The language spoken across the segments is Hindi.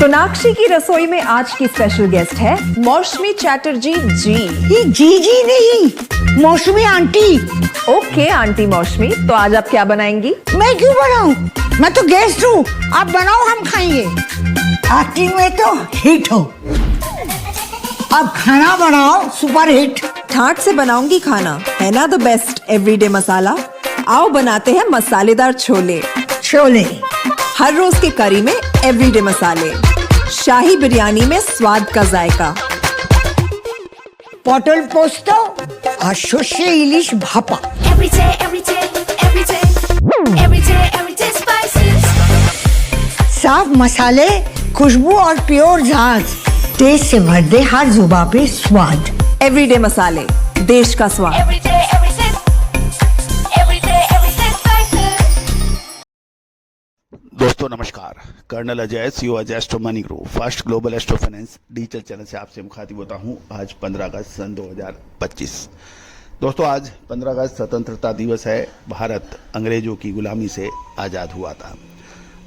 सोनाक्षी की रसोई में आज की स्पेशल गेस्ट है मौसमी चैटर्जी जी। ये जी नहीं, मौसमी आंटी। ओके आंटी मौसमी, तो आज आप क्या बनाएंगी? मैं क्यों बनाऊं? मैं तो गेस्ट हूँ, आप बनाओ हम खाएंगे। एक्टिंग में तो हिट हो, अब खाना बनाओ सुपर हिट। ठाट से बनाऊंगी खाना, है ना द बेस्ट एवरीडे मसाला। आओ बनाते हैं मसालेदार छोले। छोले हर रोज के करी में एवरीडे मसाले, शाही बिरयानी में स्वाद का जायका। পটল পোস্ত আর সর্ষে ইলিশ ভাপা। साफ मसाले, खुशबू और प्योर झांझ, टेस्ट से भर दे हर जुबान पे स्वाद। एवरीडे मसाले, देश का स्वाद। दोस्तों नमस्कार, colonel Ajay CO Ajay astro money group first global astro finance digital channel से आपसे मुखातिब होता हूं। आज 15 अगस्त सन 2025। दोस्तों आज 15 अगस्त स्वतंत्रता दिवस है। भारत अंग्रेजों की गुलामी से आज़ाद हुआ था।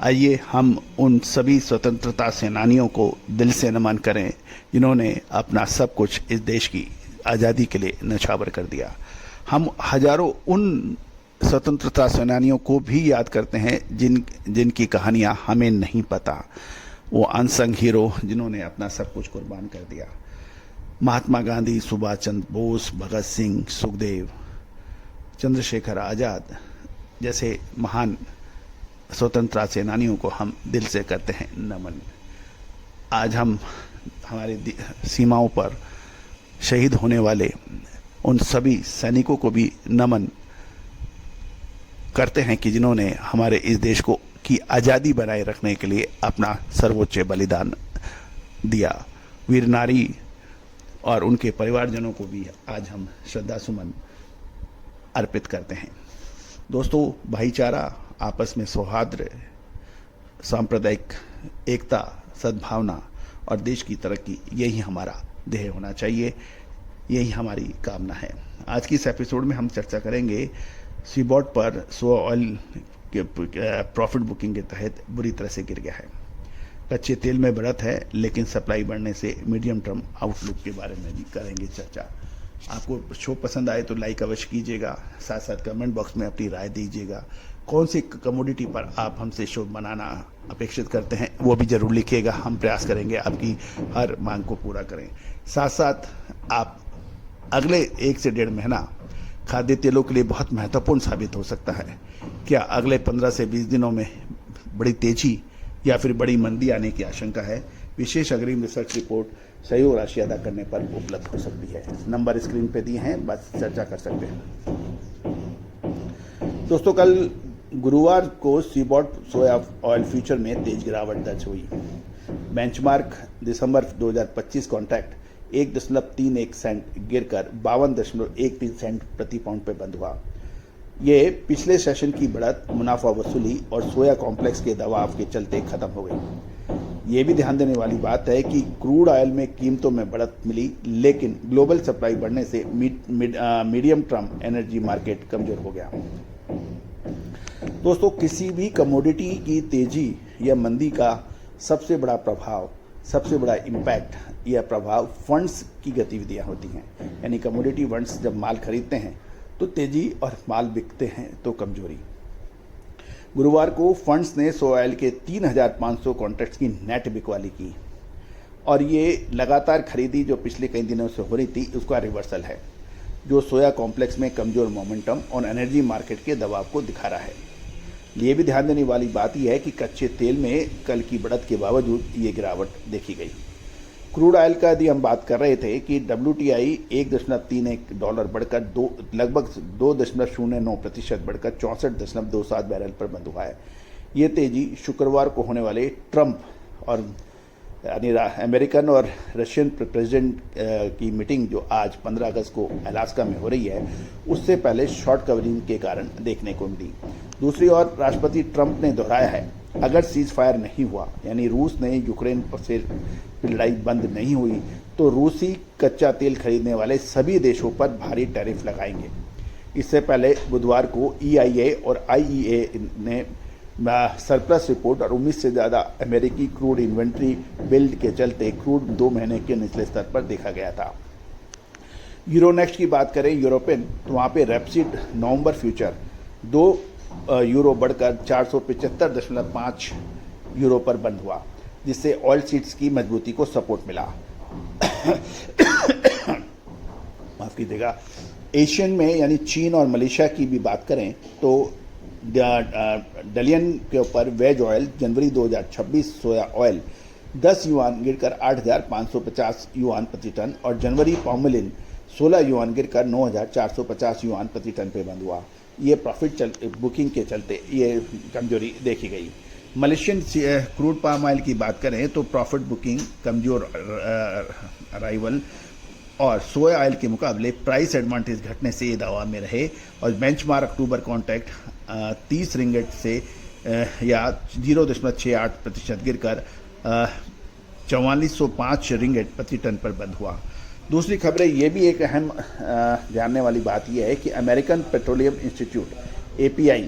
आइए हम उन सभी स्वतंत्रता सेनानियों को दिल से नमन करें जिन्होंने अपना सब कुछ इस देश की आज़ादी के लिए न्यौछावर कर दिया। हम हजारों उन स्वतंत्रता सेनानियों को भी याद करते हैं जिनकी कहानियां हमें नहीं पता। वो अनसंग हीरो जिन्होंने अपना सब कुछ कुर्बान कर दिया। महात्मा गांधी, सुभाष चंद्र बोस, भगत सिंह, सुखदेव, चंद्रशेखर आज़ाद जैसे महान स्वतंत्रता सेनानियों को हम दिल से करते हैं नमन। आज हम हमारी सीमाओं पर शहीद होने वाले उन सभी सैनिकों को भी नमन करते हैं कि जिन्होंने हमारे इस देश को की आज़ादी बनाए रखने के लिए अपना सर्वोच्च बलिदान दिया। वीर नारी और उनके परिवारजनों को भी आज हम श्रद्धा सुमन अर्पित करते हैं। दोस्तों, भाईचारा, आपस में सौहार्द, सांप्रदायिक एकता, सद्भावना और देश की तरक्की, यही हमारा ध्येय होना चाहिए, यही हमारी कामना है। आज की इस एपिसोड में हम चर्चा करेंगे सीबॉट पर सोया ऑयल के प्रॉफिट बुकिंग के तहत बुरी तरह से गिर गया है। कच्चे तेल में बढ़त है, लेकिन सप्लाई बढ़ने से मीडियम टर्म आउटलुक के बारे में भी करेंगे चर्चा। आपको शो पसंद आए तो लाइक अवश्य कीजिएगा, साथ साथ कमेंट बॉक्स में अपनी राय दीजिएगा। कौन सी कमोडिटी पर आप हमसे शो बनाना अपेक्षित करते हैं वो भी जरूर लिखिएगा। हम प्रयास करेंगे आपकी हर मांग को पूरा करें। साथ साथ आप अगले 1 से 1.5 महीना खाद्य तेलों के लिए बहुत महत्वपूर्ण साबित हो सकता है। क्या अगले 15 से 20 दिनों में बड़ी तेजी या फिर बड़ी मंदी आने की आशंका है? विशेष अग्रिम रिसर्च रिपोर्ट सहयोग राशि अदा करने पर उपलब्ध हो सकती है। नंबर स्क्रीन पे दिए हैं, बस चर्चा कर सकते हैं। दोस्तों, कल गुरुवार को सीबॉट सोया ऑयल फ्यूचर में तेज गिरावट दर्ज हुई। बेंचमार्क दिसंबर 2025 कॉन्ट्रैक्ट 1.31 सेंट गिरकर 52.13 सेंट प्रति पाउंड पे बंद हुआ। ये पिछले सेशन की बढ़त, मुनाफा वसूली और सोया कॉम्प्लेक्स के दबाव के चलते खत्म हो गई। ये भी ध्यान देने वाली बात है कि क्रूड ऑयल में कीमतों में बढ़त मिली, लेकिन ग्लोबल सप्लाई बढ़ने से मीडियम टर्म एनर्जी मार्केट कमजोर हो गया। दोस्तों, किसी भी कमोडिटी की तेजी या मंदी का सबसे बड़ा प्रभाव, सबसे बड़ा इम्पैक्ट या प्रभाव फंड्स की गतिविधियां होती हैं। यानी कमोडिटी फंड्स जब माल खरीदते हैं तो तेजी और माल बिकते हैं तो कमजोरी। गुरुवार को फंड्स ने सोया ऑयल के 3,500 कॉन्ट्रैक्ट्स की नेट बिकवाली की और ये लगातार खरीदी जो पिछले कई दिनों से हो रही थी उसका रिवर्सल है, जो सोया कॉम्प्लेक्स में कमजोर मोमेंटम और एनर्जी मार्केट के दबाव को दिखा रहा है। ये भी ध्यान देने वाली बात यह है कि कच्चे तेल में कल की बढ़त के बावजूद ये गिरावट देखी गई। क्रूड ऑयल का यदि हम बात कर रहे थे कि WTI $1.31 बढ़कर लगभग 2.09% बढ़कर 64.27 बैरल पर बंद हुआ है। ये तेजी शुक्रवार को होने वाले ट्रंप और यानी अमेरिकन और रशियन प्रेसिडेंट की मीटिंग जो आज 15 अगस्त को अलास्का में हो रही है, उससे पहले शॉर्ट कवरिंग के कारण देखने को मिली। दूसरी ओर राष्ट्रपति ट्रंप ने दोहराया है, अगर सीज फायर नहीं हुआ, यानी रूस ने यूक्रेन से लड़ाई बंद नहीं हुई, तो रूसी कच्चा तेल खरीदने वाले सभी देशों पर भारी टैरिफ लगाएंगे। इससे पहले बुधवार को EIA और IEA ने सरप्लस रिपोर्ट और उम्मीद से ज़्यादा अमेरिकी क्रूड इन्वेंट्री बिल्ड के चलते क्रूड 2 महीने के निचले स्तर पर देखा गया था। यूरोनेक्स्ट की बात करें यूरोपियन, तो वहाँ पे रेपसीड नवंबर फ्यूचर 2 यूरो बढ़कर 475.5 यूरो पर बंद हुआ, जिससे ऑयल सीड्स की मजबूती को सपोर्ट मिला। माफ कीजिएगा। एशियन में यानी चीन और मलेशिया की भी बात करें तो डलियन के ऊपर वेज ऑयल जनवरी 2026 सोया ऑयल 10 युआन गिरकर 8,550 युआन प्रति टन और जनवरी पॉमलिन 16 युआन गिरकर 9,450 युआन प्रति टन पे बंद हुआ। ये प्रॉफिट बुकिंग के चलते ये कमजोरी देखी गई। मलेशियन क्रूड पाम ऑयल की बात करें तो प्रॉफिट बुकिंग कमजोर अराइवल और सोया ऑयल के मुकाबले प्राइस एडवांटेज घटने से ये दावा में रहे और बेंचमार्क अक्टूबर कॉन्ट्रैक्ट 30 रिंगेट से या 0.68% गिरकर 4405 रिंगेट प्रति टन पर बंद हुआ। दूसरी खबरें ये भी एक अहम जानने वाली बात यह है कि अमेरिकन पेट्रोलियम इंस्टीट्यूट API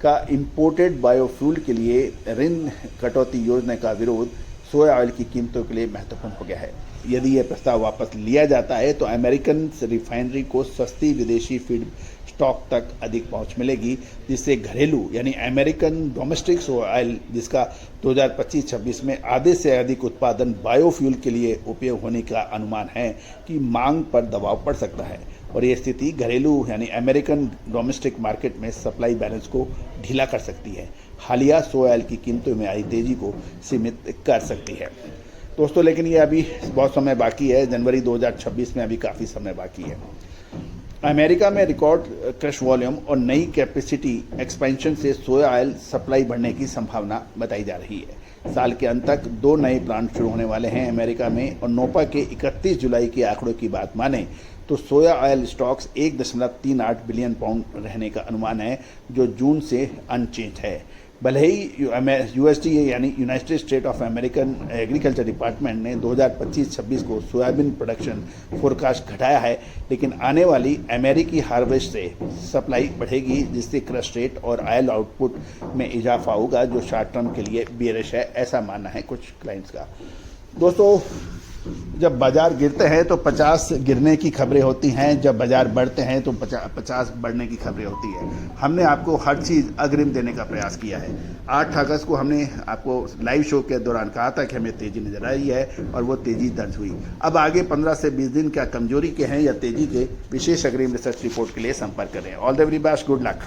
का इंपोर्टेड बायोफ्यूल के लिए ऋण कटौती योजना का विरोध सोया ऑयल की कीमतों के लिए महत्वपूर्ण हो गया है। यदि यह प्रस्ताव वापस लिया जाता है तो अमेरिकन रिफाइनरी को सस्ती विदेशी फीड स्टॉक तक अधिक पहुंच मिलेगी, जिससे घरेलू यानी अमेरिकन डोमेस्टिक सोया ऑयल जिसका 2025-26 में आधे से अधिक उत्पादन बायोफ्यूल के लिए उपयोग होने का अनुमान है कि मांग पर दबाव पड़ सकता है और ये स्थिति घरेलू यानी अमेरिकन डोमेस्टिक मार्केट में सप्लाई बैलेंस को ढीला कर सकती है। हालिया सोया ऑयल की कीमतों में आई तेजी को सीमित कर सकती है। दोस्तों लेकिन ये अभी बहुत समय बाकी है, जनवरी 2026 में अभी काफ़ी समय बाकी है। अमेरिका में रिकॉर्ड क्रश वॉल्यूम और नई कैपेसिटी एक्सपेंशन से सोया ऑयल सप्लाई बढ़ने की संभावना बताई जा रही है। साल के अंत तक 2 नए प्लांट शुरू होने वाले हैं अमेरिका में और नोपा के 31 जुलाई के आंकड़ों की बात माने तो सोया ऑयल स्टॉक्स 1.38 बिलियन पाउंड रहने का अनुमान है, जो जून से अनचेंज है। भले ही USDA यानी United state of American agriculture department ने 2025-26 को सोयाबीन प्रोडक्शन फोरकास्ट घटाया है, लेकिन आने वाली अमेरिकी हार्वेस्ट से सप्लाई बढ़ेगी, जिससे क्रश रेट और ऑयल आउटपुट में इजाफा होगा, जो शॉर्ट टर्म के लिए बेरिश है, ऐसा मानना है कुछ क्लाइंट्स का। दोस्तों जब बाजार गिरते हैं तो 50 गिरने की खबरें होती हैं, जब बाजार बढ़ते हैं तो 50 बढ़ने की खबरें होती है। हमने आपको हर चीज़ अग्रिम देने का प्रयास किया है। 8 अगस्त को हमने आपको लाइव शो के दौरान कहा था कि हमें तेज़ी नजर आई है और वो तेज़ी दर्ज हुई। अब आगे 15 से 20 दिन क्या कमजोरी के हैं या तेज़ी के, विशेष अग्रिम रिसर्च रिपोर्ट के लिए संपर्क करें। All the very best, good luck.